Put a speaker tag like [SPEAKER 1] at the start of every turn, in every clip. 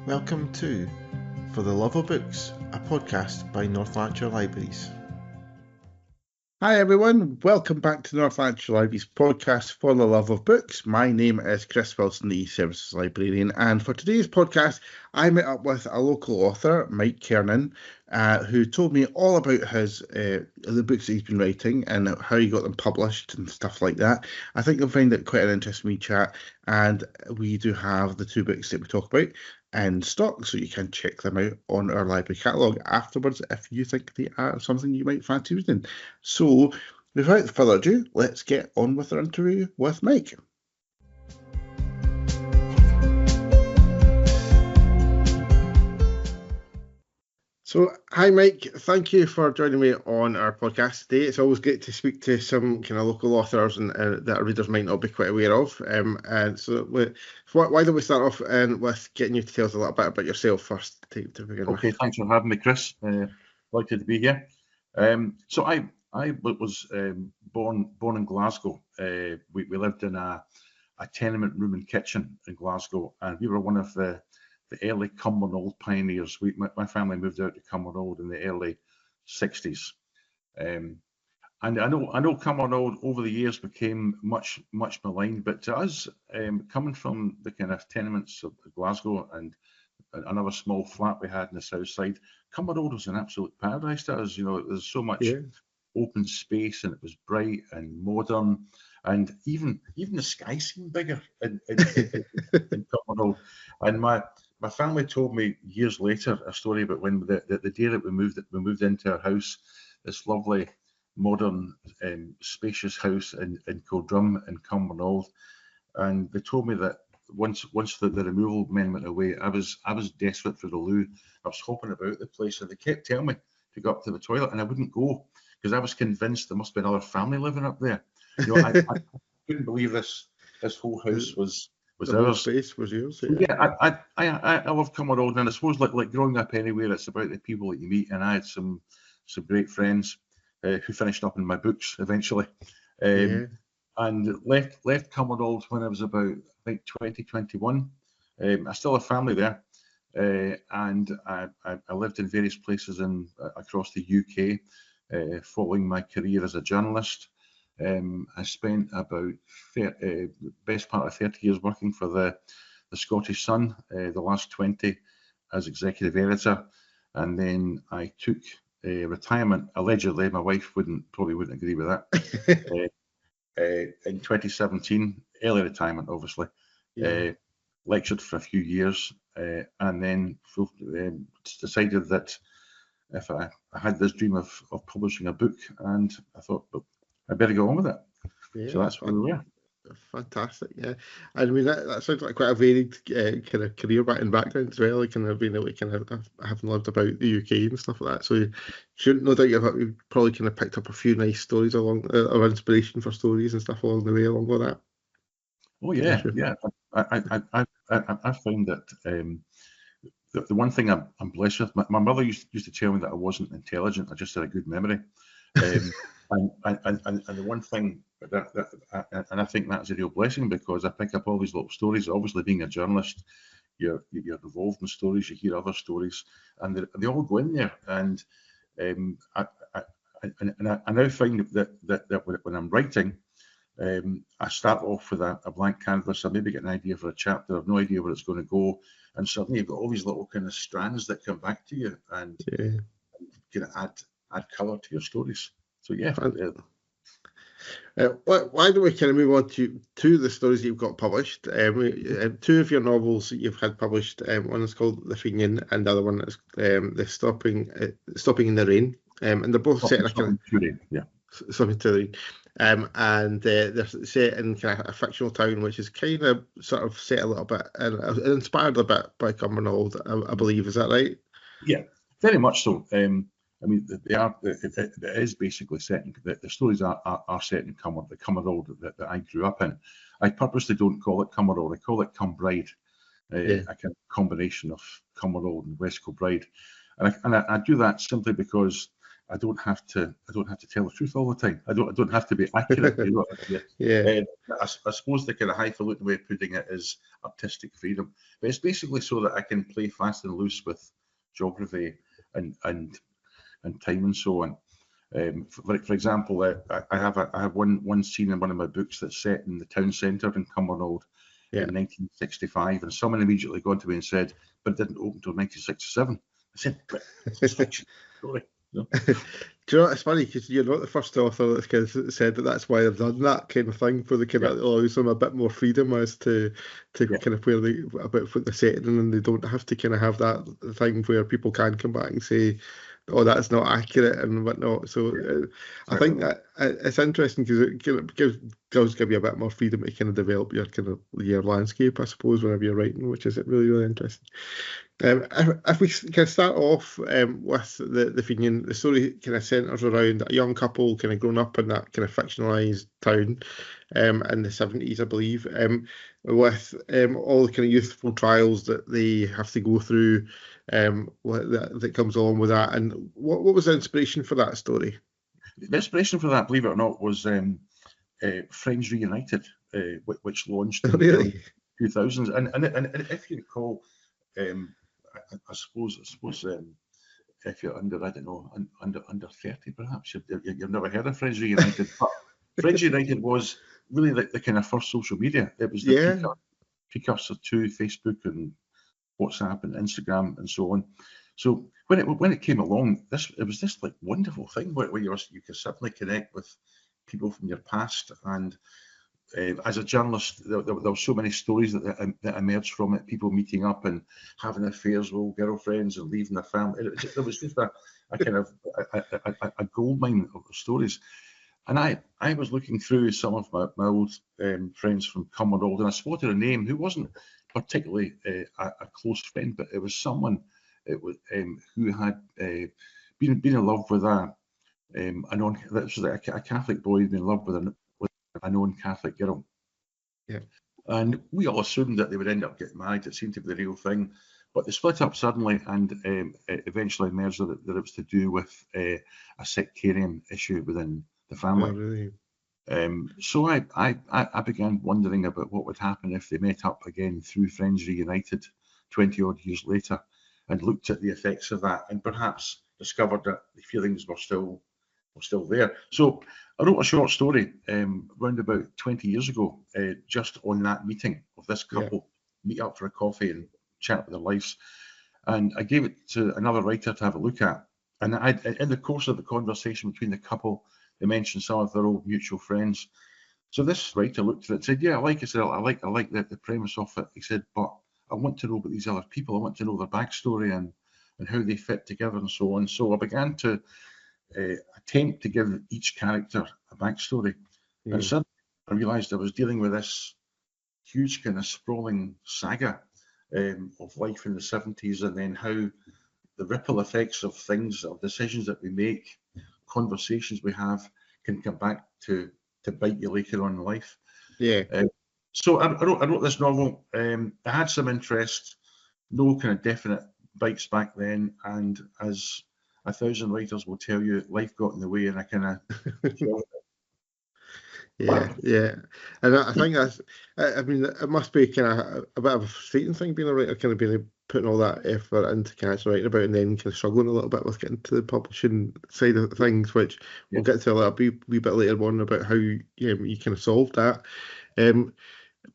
[SPEAKER 1] Welcome to For the Love of Books, a podcast by North Lanarkshire Libraries.
[SPEAKER 2] Hi everyone, welcome back to North Lanarkshire Libraries podcast For the Love of Books. My name is Chris Wilson, the E-Services Librarian, and for today's podcast I met up with a local author, Mike Kernan, who told me all about his the books that he's been writing and how he got them published and stuff like that. I think you'll find it quite an interesting wee chat, and we do have the two books that we talk about in stock, so you can check them out on our library catalogue afterwards if you think they are something you might fancy reading. So, without further ado, let's get on with our interview with Mike. So, hi Mike, thank you for joining me on our podcast today. It's always great to speak to some kind of local authors and that our readers might not be quite aware of. And so, why don't we start off with getting you to tell us a little bit about yourself first to begin with.
[SPEAKER 3] Okay, thanks for having me, Chris. Delighted to be here. So I was born in Glasgow. We lived in a tenement room and kitchen in Glasgow, and we were one of the early Cumbernauld pioneers. My family moved out to Cumbernauld in the early 60s. And I know Cumbernauld over the years became much maligned, but to us, coming from the kind of tenements of Glasgow and another small flat we had in the south side, Cumbernauld was an absolute paradise to us. You know, there's so much open space, and it was bright and modern, and even the sky seemed bigger in Cumbernauld. And my family told me years later a story about when the day that we moved into our house, this lovely modern spacious house in Codrum in Cumbernauld, and they told me that once the removal men went away, I was desperate for the loo. I was hopping about the place, and they kept telling me to go up to the toilet, and I wouldn't go because I was convinced there must be another family living up there. You know, I couldn't believe this whole house was
[SPEAKER 2] the
[SPEAKER 3] ours.
[SPEAKER 2] Space was yours.
[SPEAKER 3] I love Cumbernauld, and I suppose like growing up anywhere, it's about the people that you meet, and I had some great friends who finished up in my books eventually. And left Cumbernauld when I was about, I think, 2021. I still have family there, and I lived in various places across the UK, following my career as a journalist. I spent about best part of 30 years working for the Scottish Sun, the last 20 as executive editor, and then I took retirement, allegedly. My wife probably wouldn't agree with that. In 2017, early retirement, obviously. Lectured for a few years, and then decided that if I had this dream of publishing a book, and I thought, well, I better go on with it. So that's where we were.
[SPEAKER 2] Fantastic, I mean that sounds like quite a varied kind of career background as well. Like, kind of being able to kind of having lived about the UK and stuff like that. So you no doubt you've probably kind of picked up a few nice stories along of inspiration for stories and stuff along the way along with that.
[SPEAKER 3] Oh yeah, yeah. I found that the one thing I'm blessed with. My mother used to tell me that I wasn't intelligent. I just had a good memory. And the one thing and I think that's a real blessing, because I pick up all these little stories. Obviously, being a journalist, you're involved in stories, you hear other stories, and they all go in there. And I now find that when I'm writing, I start off with a blank canvas. I maybe get an idea for a chapter. I've no idea where it's going to go, and suddenly you've got all these little kind of strands that come back to you and kind of add colour to your stories. So
[SPEAKER 2] why don't we kind of move on to the stories that you've got published? Two of your novels that you've had published. One is called The Fenian, and the other one is the Stopping in the Rain. And they're both set in a kind of Something to the Rain. And they're set in kind of a fictional town, which is kind of sort of set a little bit and inspired a bit by Cumbernauld, I believe. Is that right?
[SPEAKER 3] Yeah, very much so. I mean, it is basically set in, the stories are set in Cumbernauld that I grew up in. I purposely don't call it Cumbernauld, I call it Cumbride, a kind of combination of Cumbernauld and West Kilbride. And I do that simply because I don't have to tell the truth all the time. I don't have to be accurate.
[SPEAKER 2] Yeah.
[SPEAKER 3] I suppose the kind of highfalutin way of putting it is artistic freedom, but it's basically so that I can play fast and loose with geography and time and so on. For example, I have one scene in one of my books that's set in the town centre in Cumbernauld in 1965, and someone immediately got to me and said, "But it didn't open until 1967." I said, "But it's a fiction story." No?
[SPEAKER 2] Do you know, it's funny because you're not the first author that's kind of said that that's why they've done that kind of thing, for the kind of allows them a bit more freedom as to kind of where they about what they're setting, and they don't have to kind of have that thing where people can come back and say, "Oh, that's not accurate" and whatnot. So I think that it's interesting because it does give you a bit more freedom to kind of develop your kind of your landscape, I suppose, whenever you're writing, which is really, really interesting. If we can start off with the Fenian, the story kind of centres around a young couple kind of growing up in that kind of fictionalised town in the 70s, I believe, with all the kind of youthful trials that they have to go through, that comes along with that. And what was the inspiration for that story?
[SPEAKER 3] The inspiration for that, believe it or not, was Friends Reunited, which launched in the 2000s. And if you recall, I suppose if you're under, I don't know, under 30 perhaps, you've never heard of Friends Reunited. But Friends Reunited was really the kind of first social media. It was the precursor to Facebook and WhatsApp and Instagram and so on. So when it came along, it was this like wonderful thing where you could suddenly connect with people from your past. And as a journalist, there were so many stories that emerged from it. People meeting up and having affairs with old girlfriends and leaving their family. There was just a kind of a goldmine of stories. And I was looking through some of my old friends from Cumbernauld, and I spotted a name who wasn't particularly a close friend, but it was someone who had been in love with a Catholic boy who'd been in love with a non-Catholic girl.
[SPEAKER 2] Yeah.
[SPEAKER 3] And we all assumed that they would end up getting married. It seemed to be the real thing. But they split up suddenly, and it eventually emerged that it was to do with a sectarian issue within the family.
[SPEAKER 2] Oh, really?
[SPEAKER 3] So I began wondering about what would happen if they met up again through Friends Reunited 20 odd years later, and looked at the effects of that, and perhaps discovered that the feelings were still there. So I wrote a short story around about 20 years ago, just on that meeting of this couple meet up for a coffee and chat about their lives. And I gave it to another writer to have a look at. And in the course of the conversation between the couple, they mentioned some of their old mutual friends. So this writer looked at it and said, "Yeah, I like the premise of it." He said, "But I want to know about these other people. I want to know their backstory and how they fit together and so on." So I began to attempt to give each character a backstory. And suddenly I realised I was dealing with this huge kind of sprawling saga of life in the 70s, and then how the ripple effects of things, of decisions that we make, conversations we have, can come back to bite you later on in life. So I wrote this novel. I had some interest, no kind of definite bites back then, and as 1,000 writers will tell you, life got in the way, and I kind of
[SPEAKER 2] Yeah, and I think that's. I mean, it must be kind of a bit of a frustrating thing being a writer, kind of being putting all that effort into kind of writing about, and then kind of struggling a little bit with getting to the publishing side of things, which we'll get to a little wee bit later on about how you kind of solved that.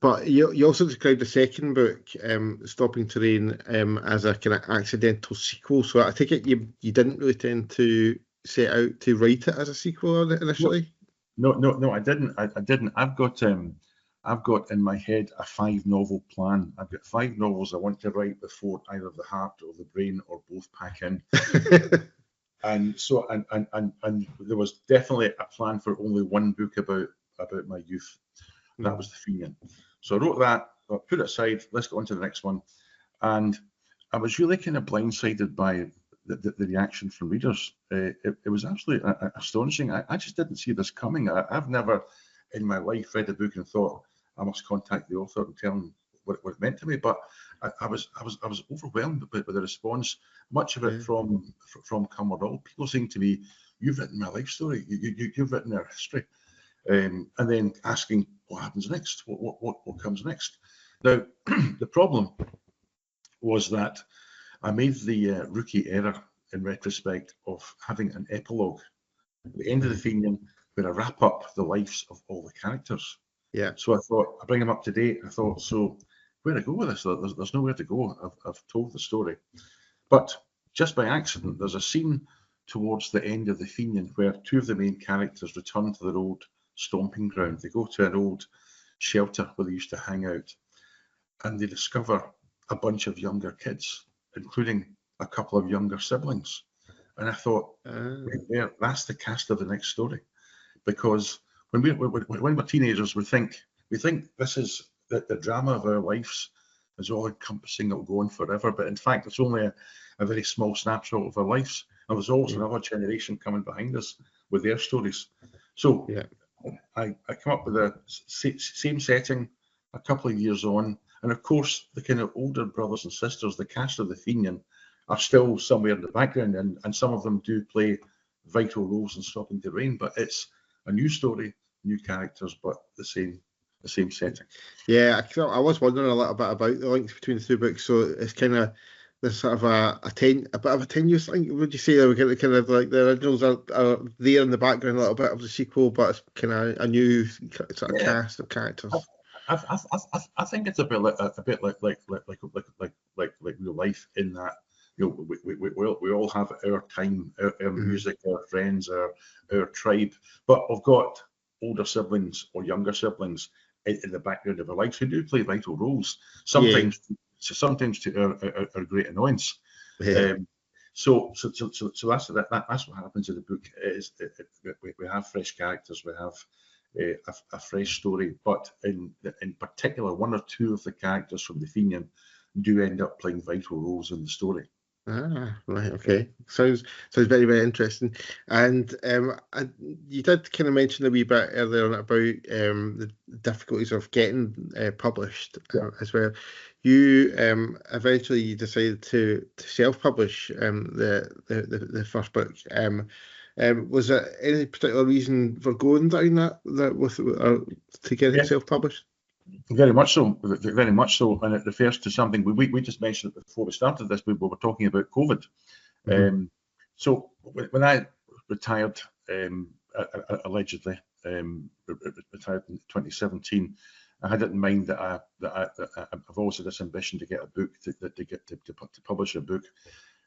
[SPEAKER 2] But you also described the second book, Stopping Terrain, as a kind of accidental sequel. So I take it you didn't really tend to set out to write it as a sequel initially.
[SPEAKER 3] No, I didn't. I've got in my head a 5-novel plan. I've got 5 novels I want to write before either the heart or the brain or both pack in. And so and there was definitely a plan for only one book about my youth. That was The Fenian. So I wrote that, put it aside, let's go on to the next one. And I was really kind of blindsided by the reaction from readers. It was absolutely astonishing. I just didn't see this coming. I've never in my life read a book and thought, I must contact the author and tell him what it meant to me. But I was overwhelmed with the response. Much of it from Cumbernauld. People seem to be, you've written my life story. You've written our history, and then asking what happens next. What comes next? Now, the problem was that I made the rookie error in retrospect of having an epilogue at the end of the Fenian where I wrap up the lives of all the characters.
[SPEAKER 2] Yeah.
[SPEAKER 3] So I thought, I bring them up to date. I thought, so where to go with this? There's nowhere to go. I've told the story. But just by accident, there's a scene towards the end of the Fenian where two of the main characters return to their old stomping ground. They go to an old shelter where they used to hang out, and they discover a bunch of younger kids, including a couple of younger siblings. And I thought, right there, that's the cast of the next story. Because when we're teenagers, we think this is the drama of our lives is all encompassing, it'll go on forever. But in fact, it's only a very small snapshot of our lives. And there's also another generation coming behind us with their stories. So I come up with the same setting a couple of years on. And of course, the kind of older brothers and sisters, the cast of the Fenian, are still somewhere in the background, and some of them do play vital roles in Stopping the Rain. But it's a new story, new characters, but the same setting.
[SPEAKER 2] Yeah, I was wondering a little bit about the links between the two books. So it's kind of there's sort of a bit of a tenuous link. Would you say they were kind of like the originals are there in the background a little bit of the sequel, but it's kind of a new sort of cast of characters.
[SPEAKER 3] I think it's a bit like real life in that, you know, we all have our time, our music, our friends, our tribe, but we've got older siblings or younger siblings in the background of our lives who do play vital roles. Sometimes to our great annoyance.
[SPEAKER 2] Yeah.
[SPEAKER 3] So that's what happens in the book. We have fresh characters, we have a fresh story, but in particular, one or two of the characters from the Fenian do end up playing vital roles in the story.
[SPEAKER 2] Ah, right, okay. Sounds very, very interesting. And you did kind of mention a wee bit earlier on about the difficulties of getting published as well. You eventually decided to self-publish the first book. Was there any particular reason for going down that with to get it self-published?
[SPEAKER 3] Very much so, and it refers to something we just mentioned it before we started this. We were talking about COVID. So when I retired, allegedly retired in 2017, I had it in mind that I've always had this ambition to get a book, to publish a book,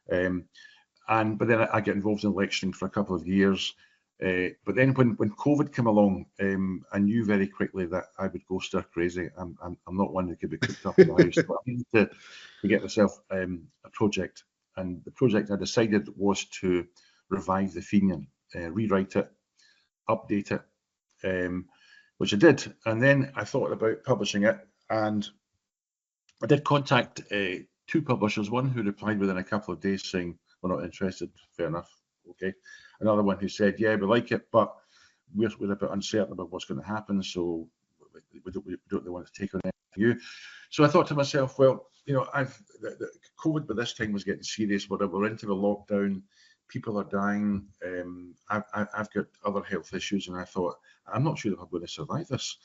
[SPEAKER 3] but then I get involved in lecturing for a couple of years. But then when COVID came along, I knew very quickly that I would go stir crazy. I'm not one that could be cooped up in the house. So I needed to get myself a project, and the project I decided was to revive the Fenian, rewrite it, update it, which I did. And then I thought about publishing it, and I did contact two publishers, one who replied within a couple of days saying, "We're not interested." Fair enough. Okay. Another one who said, "Yeah, we like it, but we're a bit uncertain about what's going to happen, so we don't really want to take on anything." So I thought to myself, well, you know, COVID by this time was getting serious. We're into the lockdown. People are dying. I've got other health issues, and I thought, I'm not sure if I'm going to survive this.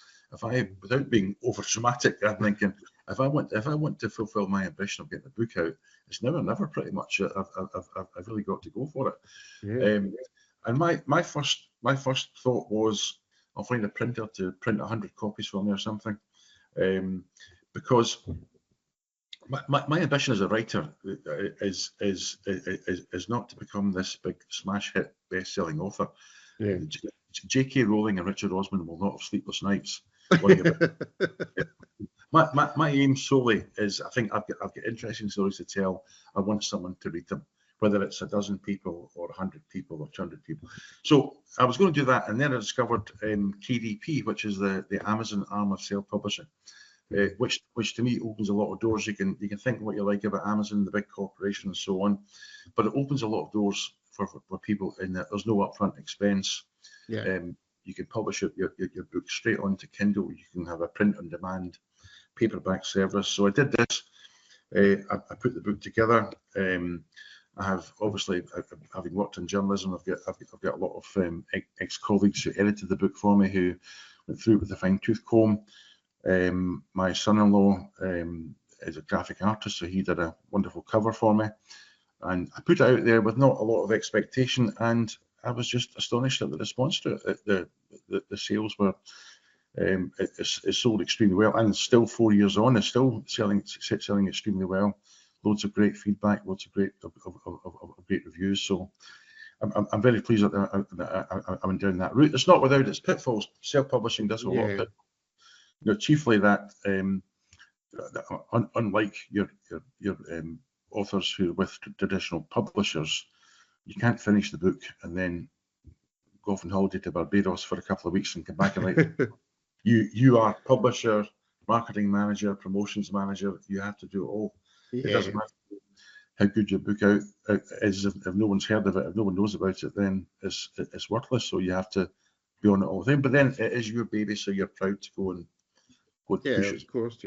[SPEAKER 3] Without being over dramatic, I'm thinking, if I want to fulfil my ambition of getting the book out, it's now or never, pretty much. I've really got to go for it.
[SPEAKER 2] Yeah.
[SPEAKER 3] And my first thought was, I'll find a printer to print 100 copies for me or something, because my ambition as a writer is not to become this big smash hit best-selling author.
[SPEAKER 2] Yeah.
[SPEAKER 3] J.K. Rowling and Richard Osman will not have sleepless nights. My aim solely is, I think I've got interesting stories to tell. I want someone to read them, whether it's a dozen people or 100 people or 200 people. So I was going to do that, and then I discovered KDP, which is the Amazon arm of self-publishing, which to me opens a lot of doors. You can think what you like about Amazon, the big corporation and so on, but it opens a lot of doors for people in that there's no upfront expense.
[SPEAKER 2] Yeah.
[SPEAKER 3] You can publish your book straight onto Kindle. You can have a print on demand paperback service. So I did this, I put the book together. I have obviously, having worked in journalism, I've got a lot of ex-colleagues who edited the book for me, who went through it with a fine-tooth comb. My son-in-law is a graphic artist, so he did a wonderful cover for me, and I put it out there with not a lot of expectation, and I was just astonished at the response to it. The sales were, it sold extremely well, and still 4 years on, it's still selling extremely well. Loads of great feedback, loads of great reviews. So I'm very pleased that I'm down that route. It's not without its pitfalls. Self-publishing does have a lot of pitfalls. Chiefly that, unlike your authors who are with traditional publishers, you can't finish the book and then go off on holiday to Barbados for a couple of weeks and come back and write. You are publisher, marketing manager, promotions manager. You have to do it all. It doesn't matter how good your book is if no one's heard of it, if no one knows about it, then it's worthless. So you have to be on it all the time. But then it is your baby, so you're proud to go and push it.
[SPEAKER 2] Of course,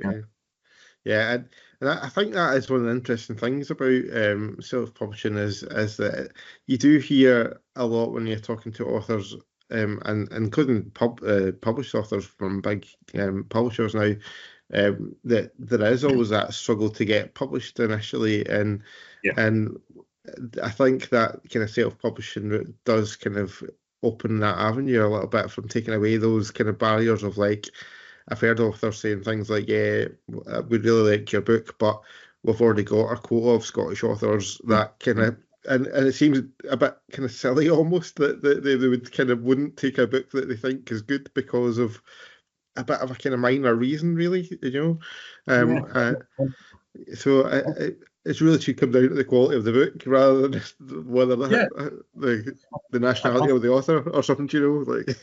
[SPEAKER 2] yeah. And I think that is one of the interesting things about self-publishing is that you do hear a lot when you're talking to authors, and including published authors from big publishers now, that there is always that struggle to get published initially, and I think that kind of self-publishing route does kind of open that avenue a little bit from taking away those kind of barriers of, like, I've heard authors saying things like, yeah, we really like your book, but we've already got our quota of Scottish authors that kind of, and it seems a bit kind of silly almost that they would kind of wouldn't take a book that they think is good because of a bit of a kind of minor reason, really, so it's really should come down to the quality of the book rather than just whether the nationality of the author or something, like.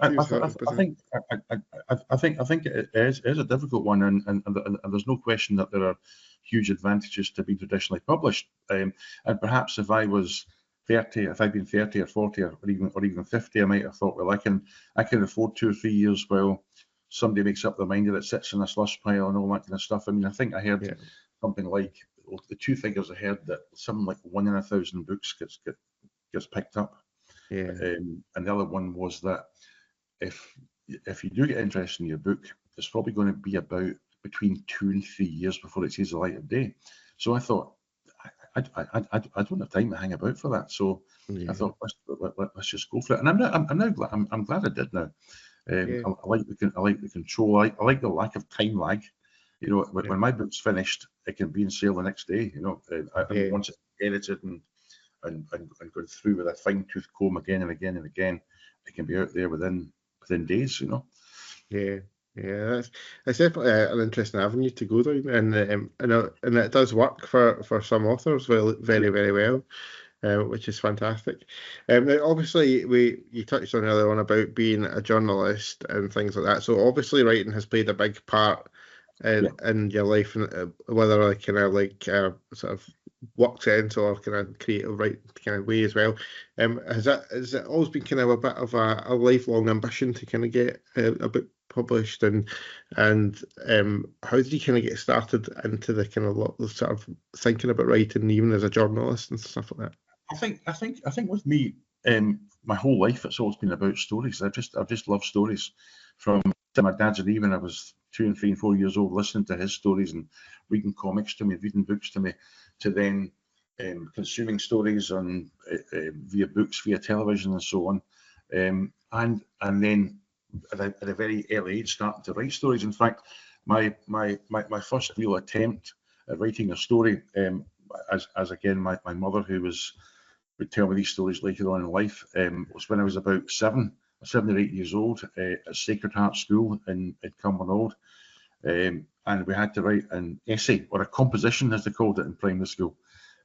[SPEAKER 3] I think it is a difficult one, and there's no question that there are huge advantages to being traditionally published. And perhaps if I'd been 30 or 40 or even 50, I might have thought, well, I can afford 2 or 3 years while somebody makes up their mind that it sits in a slush pile and all that kind of stuff. I mean, I think I heard something like, the 2 figures I heard, that something like 1 in 1,000 books gets picked up. And the other one was that if you do get interested in your book, it's probably going to be about between 2 and 3 years before it sees the light of day. So I thought, I don't have time to hang about for that. So I thought, let's just go for it. And I'm glad I did now. I like the control. I like the lack of time lag. When my book's finished, it can be in sale the next day. Once it's edited and gone through with a fine-tooth comb again and again and again, it can be out there within days.
[SPEAKER 2] That's definitely an interesting avenue to go down, and it does work for some authors very, very well. Which is fantastic. Now, obviously, you touched on earlier on about being a journalist and things like that. So obviously, writing has played a big part in your life, whether kind of sort of work sense or kind of creative kind of way as well. Has it always been kind of a bit of a lifelong ambition to kind of get a book published, and how did you kind of get started into the kind of sort of thinking about writing, even as a journalist and stuff like that?
[SPEAKER 3] I think with me, my whole life it's always been about stories. I've just loved stories. From my dad's knee when I was 2 and 3 and 4 years old, listening to his stories and reading comics to me, reading books to me, to then consuming stories on via books, via television, and so on, and then at a very early age starting to write stories. In fact, my first real attempt at writing a story, as again my mother, who would tell me these stories later on in life, was when I was about 7 or 8 years old at Sacred Heart School in Cumbernauld, and we had to write an essay, or a composition as they called it in primary school,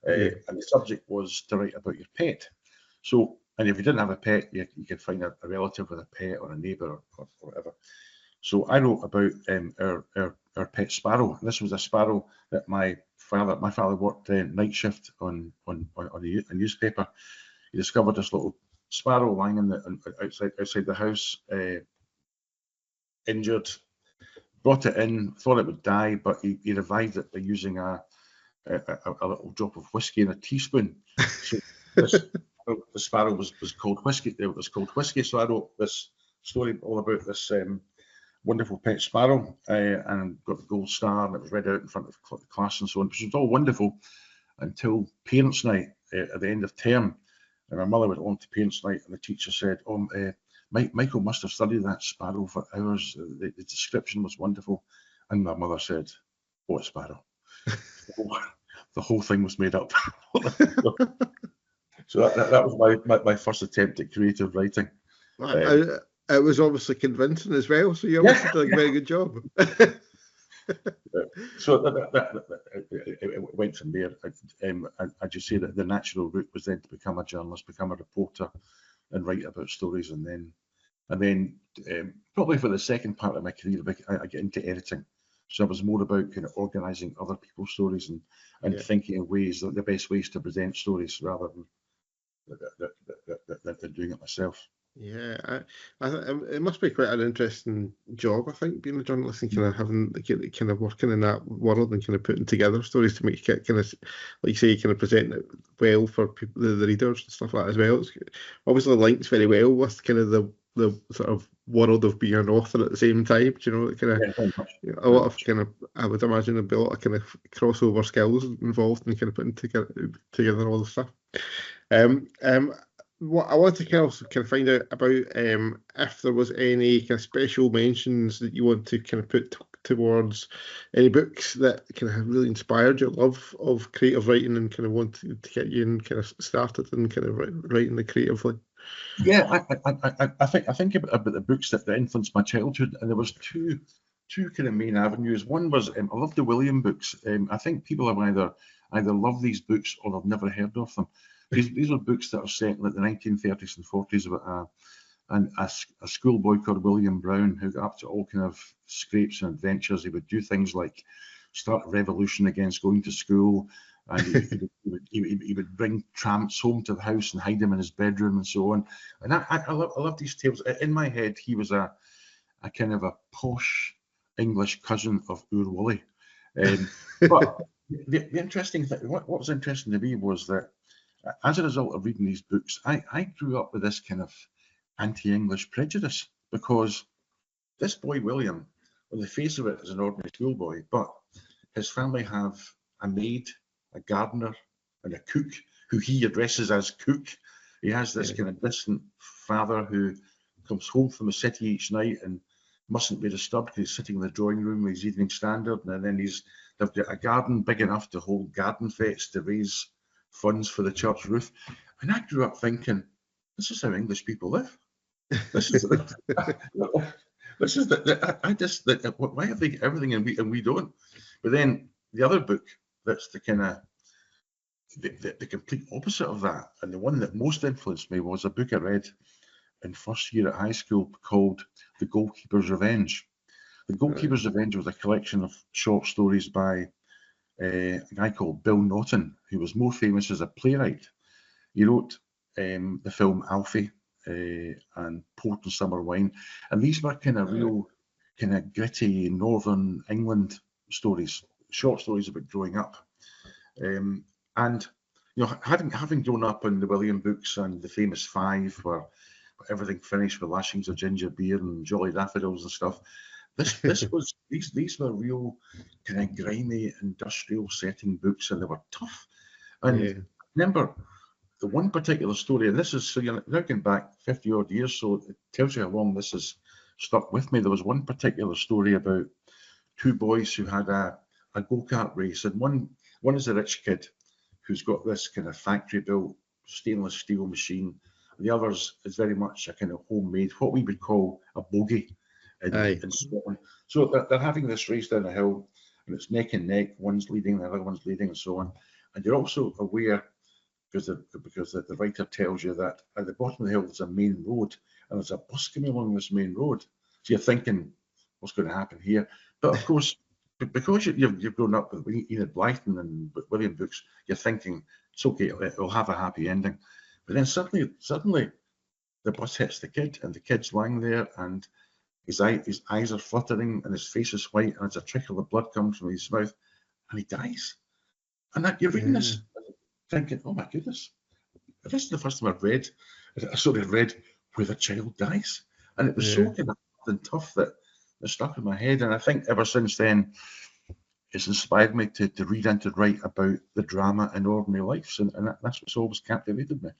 [SPEAKER 3] and the subject was to write about your pet. So, and if you didn't have a pet, you could find a relative with a pet or a neighbour or whatever. So I wrote about our pet sparrow. This was a sparrow that my father worked night shift on a newspaper. He discovered this little sparrow lying outside the house, injured, brought it in, thought it would die, but he revived it by using a little drop of whiskey in a teaspoon. So the sparrow was called whiskey. It was called whiskey. So I wrote this story all about this wonderful pet sparrow, and got the gold star, and it was read out in front of the class and so on, which was all wonderful until parents' night at the end of term. And my mother went on to parents' night, and the teacher said, "Oh, Michael must have studied that sparrow for hours. The description was wonderful." And my mother said, "What sparrow?" The whole thing was made up. So that was my first attempt at creative writing.
[SPEAKER 2] It was obviously convincing as well, so you obviously did a very good job.
[SPEAKER 3] So it went from there. As you say, that the natural route was then to become a journalist, become a reporter, and write about stories, and then probably for the second part of my career, I get into editing. So I was more about kind of organising other people's stories and thinking of ways, the best ways to present stories, rather than doing it myself.
[SPEAKER 2] Yeah, it must be quite an interesting job, I think, being a journalist and kind of having kind of working in that world and kind of putting together stories to make it kind of, like you say, kind of present it well for people, the readers and stuff like that as well. It's obviously links very well with kind of the sort of world of being an author at the same time. You know, kind of a lot of kind of, I would imagine there'd be a lot of kind of crossover skills involved in kind of putting together all the stuff. What I want to kind of find out about if there was any kind of special mentions that you want to kind of put towards any books that kind of have really inspired your love of creative writing and kind of want to get you in kind of started and kind of writing the creatively.
[SPEAKER 3] Yeah, I think about the books that influenced my childhood, and there was two kind of main avenues. One was I love the William books. I think people have either love these books or have never heard of them. These are books that are set in like the 1930s and 40s about a schoolboy called William Brown who got up to all kind of scrapes and adventures. He would do things like start a revolution against going to school, and he would bring tramps home to the house and hide them in his bedroom and so on. And I love these tales. In my head, he was a kind of a posh English cousin of Ur Wully. But the interesting thing, what was interesting to me was that as a result of reading these books, I grew up with this kind of anti-English prejudice, because this boy William, on the face of it, is an ordinary schoolboy, but his family have a maid, a gardener, and a cook who he addresses as cook. He has this kind of distant father who comes home from the city each night and mustn't be disturbed because he's sitting in the drawing room with his Evening Standard, and then they've got a garden big enough to hold garden fetes to raise funds for the church roof. And I grew up thinking, this is how English people live. This is why have they everything and we don't? But then the other book that's the kind of the complete opposite of that, and the one that most influenced me, was a book I read in first year at high school called The Goalkeeper's Revenge. The Goalkeeper's Revenge was a collection of short stories by a guy called Bill Naughton, who was more famous as a playwright. He wrote the film Alfie and Port and Summer Wine, and these were kind of real, kind of gritty Northern England stories, short stories about growing up. And you know, having grown up in the William books and the famous five, where everything finished with lashings of ginger beer and jolly daffodils and stuff. This was these were real kind of grimy industrial setting books, and they were tough. And I remember the one particular story, and this is, so you're now going back 50 odd years, so it tells you how long this has stuck with me. There was one particular story about two boys who had a go-kart race, and one is a rich kid who's got this kind of factory built stainless steel machine. The others is very much a kind of homemade, what we would call a bogie in Scotland. So they're having this race down a hill, and it's neck and neck. One's leading, the other one's leading, and so on. And you're also aware, because the writer tells you that at the bottom of the hill there's a main road, and there's a bus coming along this main road. So you're thinking, what's going to happen here? But of course, because you've grown up with Enid Blyton and William books, you're thinking it's okay, it'll have a happy ending. But then suddenly the bus hits the kid, and the kid's lying there, and his eyes are fluttering and his face is white, and as a trickle of blood comes from his mouth, and he dies. And that you're reading this, thinking, oh my goodness, this is the first time I've read where the child dies, and it was so kind of hard and tough that it stuck in my head. And I think ever since then, it's inspired me to read and to write about the drama in ordinary lives, and that's what's always captivated me.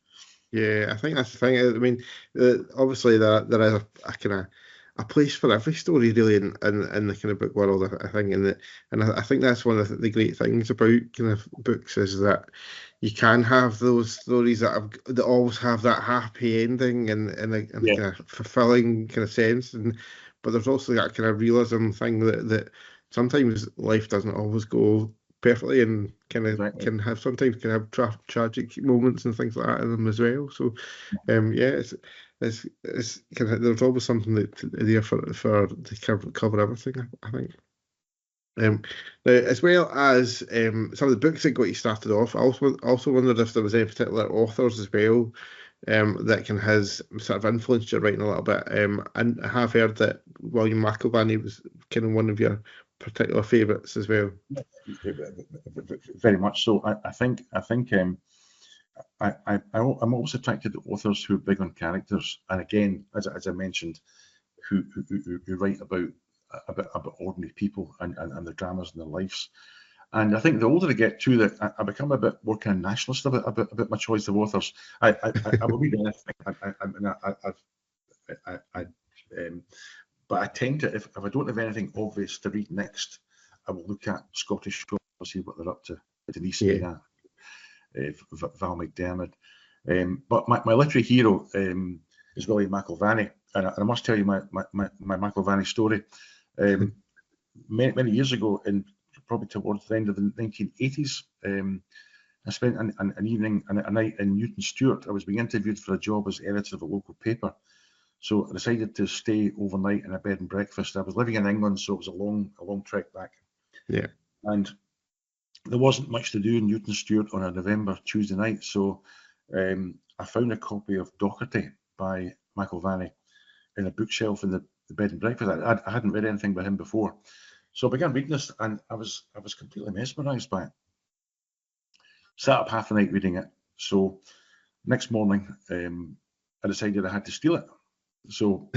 [SPEAKER 2] Yeah, I think that's the thing. I mean, obviously there is a kind of a place for every story really in the kind of book world. I think, and I think that's one of the great things about kind of books is that you can have those stories that always have that happy ending and a kind of fulfilling kind of sense, but there's also that kind of realism thing that sometimes life doesn't always go perfectly and kind of can have tragic moments and things like that in them as well. So it's kind of, there's always something that there for to cover everything, I think. Now, as well as some of the books that got you started off, I also wondered if there was any particular authors as well that has sort of influenced your writing a little bit. And I have heard that William McIlvanney was kind of one of your particular favourites as well.
[SPEAKER 3] Very much so. I think I'm always attracted to authors who are big on characters, and again, as I mentioned, who write about ordinary people and the dramas in their lives. And I think the older I get too, that I become a bit more kind of nationalist about my choice of authors. I will read anything. But I tend to, if I don't have anything obvious to read next, I will look at Scottish authors, see what they're up to. Denise Val McDermid. But my literary hero is William McIlvanney, and I must tell you my McIlvanney story. Many years ago, probably towards the end of the 1980s, I spent an evening and a night in Newton Stewart. I was being interviewed for a job as editor of a local paper. So I decided to stay overnight in a bed and breakfast. I was living in England, so it was a long trek back.
[SPEAKER 2] Yeah.
[SPEAKER 3] And there wasn't much to do in Newton Stewart on a November Tuesday night. So I found a copy of Docherty by McIlvanney in a bookshelf in the bed and breakfast. I hadn't read anything by him before. So I began reading this, and I was completely mesmerised by it. Sat up half the night reading it. So next morning, I decided I had to steal it. So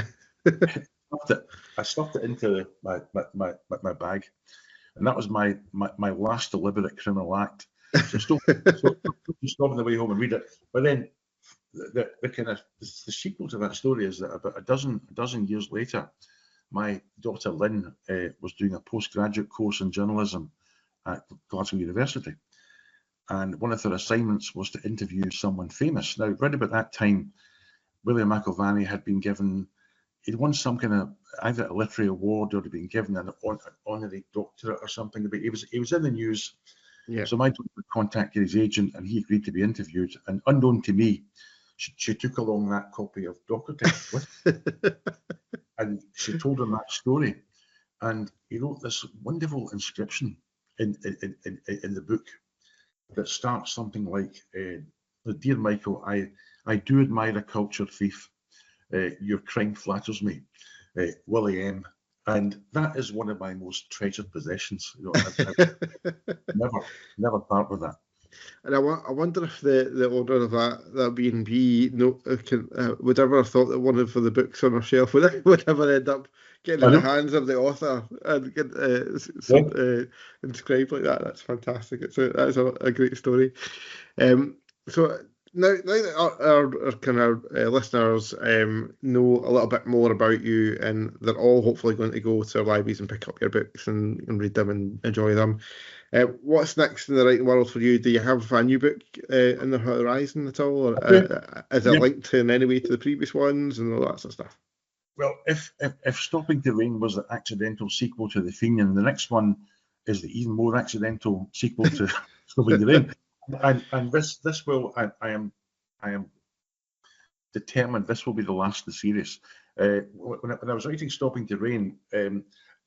[SPEAKER 3] I stuffed it into my bag, and that was my last deliberate criminal act. So stop on the way home and read it. But then the kind of the sequel to that story is that about a dozen years later, my daughter Lynn was doing a postgraduate course in journalism at Glasgow University, and one of her assignments was to interview someone famous. Now, right about that time, William McIlvanney had been given, he'd won some kind of either a literary award or he'd been given an honorary doctorate or something. But he was in the news.
[SPEAKER 2] Yeah.
[SPEAKER 3] So my daughter contacted his agent and he agreed to be interviewed. And unknown to me, she took along that copy of Docherty and she told him that story. And he wrote this wonderful inscription in the book that starts something like, "Dear Michael, I do admire a cultured thief. Your crime flatters me, Willie M." And that is one of my most treasured possessions. You know, I never part with that.
[SPEAKER 2] And I wonder if the owner of that B&B would ever have thought that one of the books on her shelf would ever end up getting in the hands of the author and get inscribed like that. That's fantastic. That's a great story. So now that our kind of listeners know a little bit more about you, and they're all hopefully going to go to libraries and pick up your books and read them and enjoy them. What's next in the writing world for you? Do you have a new book in the horizon at all, or is it linked in any way to the previous ones and all that sort of stuff?
[SPEAKER 3] Well, if Stopping to Rain was the accidental sequel to The Fenian, the next one is the even more accidental sequel to Stopping to Rain. And this will, I am determined this will be the last in the series. When I was writing Stopping to Rain,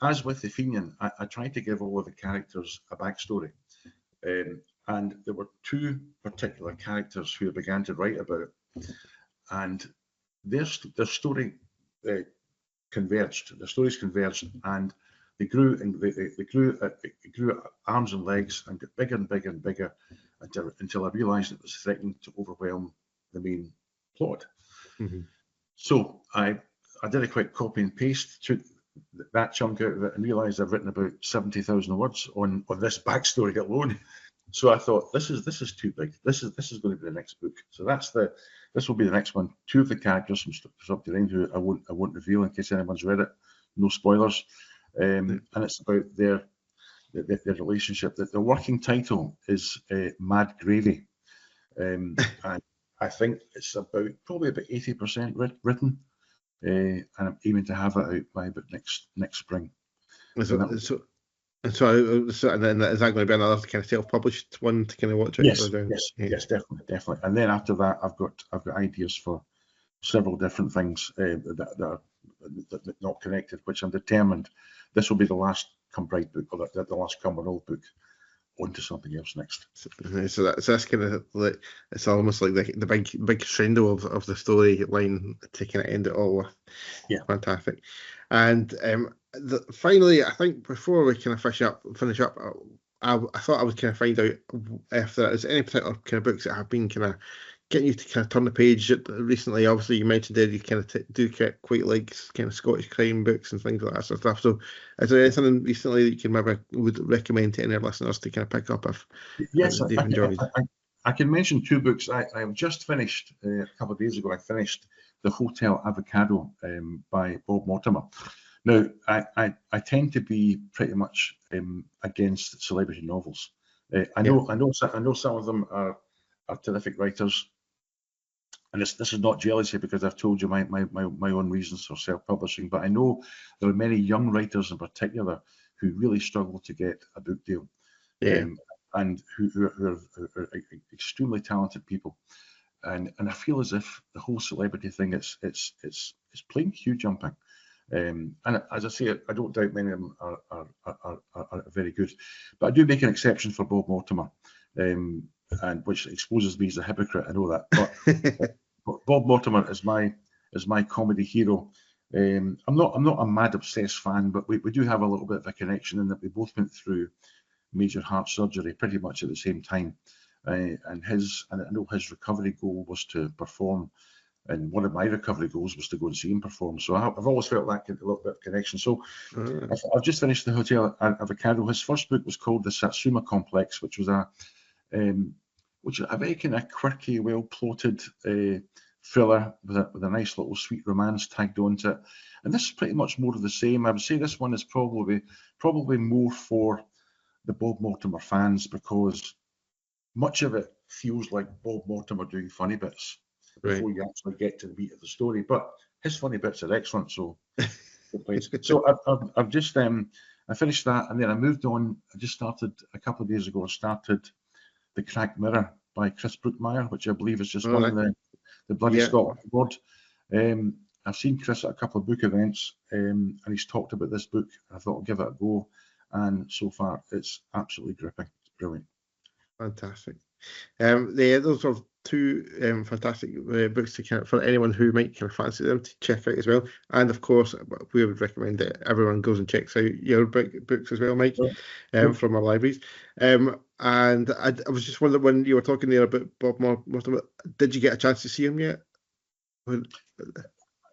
[SPEAKER 3] as with The Fenian, I tried to give all of the characters a backstory. And there were two particular characters who I began to write about. And their story converged. The stories converged, and they grew and they grew at arms and legs and got bigger and bigger and bigger until I realised it was threatening to overwhelm the main plot.
[SPEAKER 2] Mm-hmm.
[SPEAKER 3] So I did a quick copy and paste, took that chunk out of it, and realised I've written about 70,000 words on this backstory alone. So I thought, this is too big. This is going to be the next book. So this will be the next one. Two of the characters from Struck to End, who I won't reveal in case anyone's read it. No spoilers. And it's about their relationship. The working title is Mad Gravy. And I think it's probably about 80% written. And I'm aiming to have it out by about next spring.
[SPEAKER 2] So is that going to be another kind of self-published one to kind of watch it?
[SPEAKER 3] Yes, definitely. And then after that, I've got ideas for several different things that are not connected, which I'm determined this will be the last Cumbernauld book, or the last Cumbernauld book. On to something else next.
[SPEAKER 2] So that's kind of like, it's almost like the big crescendo of the storyline to kind of end it all with.
[SPEAKER 3] Yeah,
[SPEAKER 2] fantastic. And finally, I think before we kind of finish up, I thought I would kind of find out if there is any particular kind of books that have been kind of getting you to kind of turn the page recently. Obviously, you mentioned there you kind of do quite like kind of Scottish crime books and things like that sort of stuff. So, is there anything recently that you can maybe would recommend to any of our listeners to kind of pick up if they've enjoyed?
[SPEAKER 3] I can mention two books. I've just finished a couple of days ago. I finished The Hotel Avocado by Bob Mortimer. Now, I tend to be pretty much against celebrity novels. I know some of them are terrific writers. And this is not jealousy, because I've told you my own reasons for self-publishing, but I know there are many young writers in particular who really struggle to get a book deal, and who are extremely talented people, and I feel as if the whole celebrity thing it's playing queue jumping, and as I say, I don't doubt many of them are very good, but I do make an exception for Bob Mortimer. And which exposes me as a hypocrite, I know that. But Bob Mortimer is my comedy hero. I'm not a mad obsessed fan, but we do have a little bit of a connection in that we both went through major heart surgery pretty much at the same time. And I know his recovery goal was to perform, and one of my recovery goals was to go and see him perform. So I've always felt that a little bit of connection. So I've just finished The Hotel Avocado. His first book was called The Satsuma Complex, which was a very kind of quirky, well-plotted thriller with a nice little sweet romance tagged onto it. And this is pretty much more of the same. I would say this one is probably more for the Bob Mortimer fans, because much of it feels like Bob Mortimer doing funny bits before you actually get to the meat of the story. But his funny bits are excellent. So, so I've just I finished that, and then I moved on. I just started a couple of days ago. I started The Cracked Mirror by Chris Brookmeyer, which I believe is just won the bloody Scotland Award. I've seen Chris at a couple of book events, and he's talked about this book. I thought I'll give it a go, and so far it's absolutely gripping. It's brilliant.
[SPEAKER 2] Fantastic. Those are two fantastic books to kind of, for anyone who might kind of fancy them, to check out as well. And of course, we would recommend that everyone goes and checks out your books as well, Mike, from our libraries. And I was just wondering, when you were talking there about Bob Mortimer, did you get a chance to see him yet?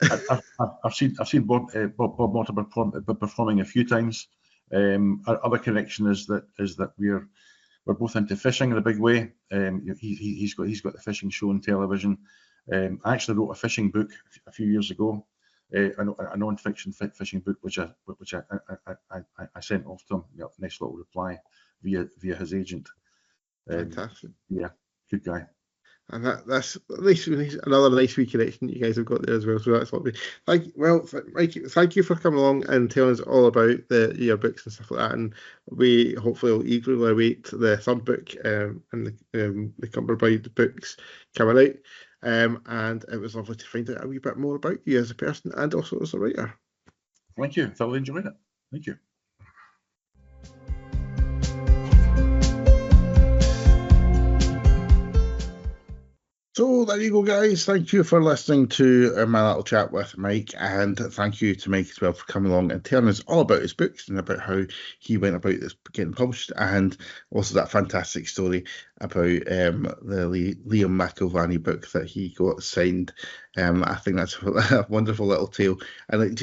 [SPEAKER 3] I've seen Bob Mortimer performing a few times. Our other connection is that we're both into fishing in a big way. He's got the fishing show on television. I actually wrote a fishing book a few years ago, a non-fiction fishing book, which I sent off to him. Nice little reply via his agent.
[SPEAKER 2] Fantastic.
[SPEAKER 3] Yeah, good guy.
[SPEAKER 2] And that's at least another nice wee connection that you guys have got there as well. So that's what we Mike, thank you for coming along and telling us all about your books and stuff like that. And we hopefully will eagerly await the third book and the Cumbernauld books coming out. And it was lovely to find out a wee bit more about you as a person and also as a writer.
[SPEAKER 3] Thank you. Thoroughly enjoyed it. Thank you.
[SPEAKER 2] So there you go, guys. Thank you for listening to my little chat with Mike, and thank you to Mike as well for coming along and telling us all about his books and about how he went about this getting published, and also that fantastic story about the Liam McIlvanney book that he got signed. I think that's a wonderful little tale, and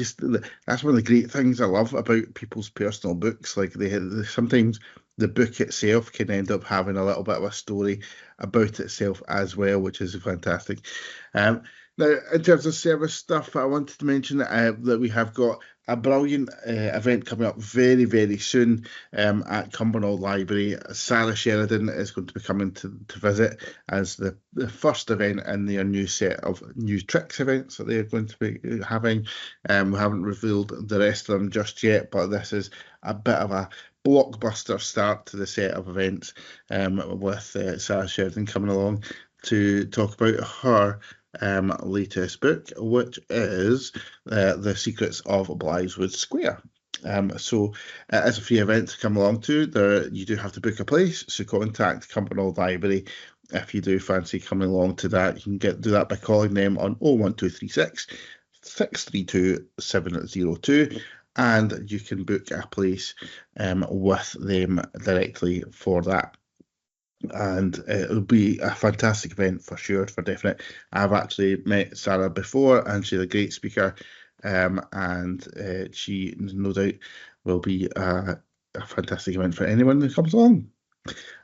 [SPEAKER 2] that's one of the great things I love about people's personal books. Like they sometimes the book itself can end up having a little bit of a story about itself as well, which is fantastic. Now, in terms of service stuff, I wanted to mention that we have got a brilliant event coming up very, very soon at Cumbernauld Library. Sarah Sheridan is going to be coming to visit as the first event in their new set of new tricks events that they're going to be having. We haven't revealed the rest of them just yet, but this is a bit of a blockbuster start to the set of events with Sarah Sheridan coming along to talk about her latest book, which is The Secrets of Blytheswood Square. So it's a free event to come along to. There, you do have to book a place, so contact Cumbernauld Library if you do fancy coming along to that. You can do that by calling them on 01236 632 702. And you can book a place with them directly for that. And it'll be a fantastic event for sure, for definite. I've actually met Sarah before, and she's a great speaker, and she no doubt will be a fantastic event for anyone who comes along.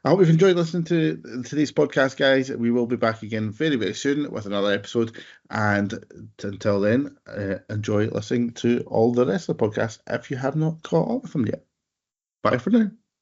[SPEAKER 2] I hope you've enjoyed listening to today's podcast, guys. We will be back again very, very soon with another episode. And until then, enjoy listening to all the rest of the podcast if you have not caught up with them yet. Bye for now.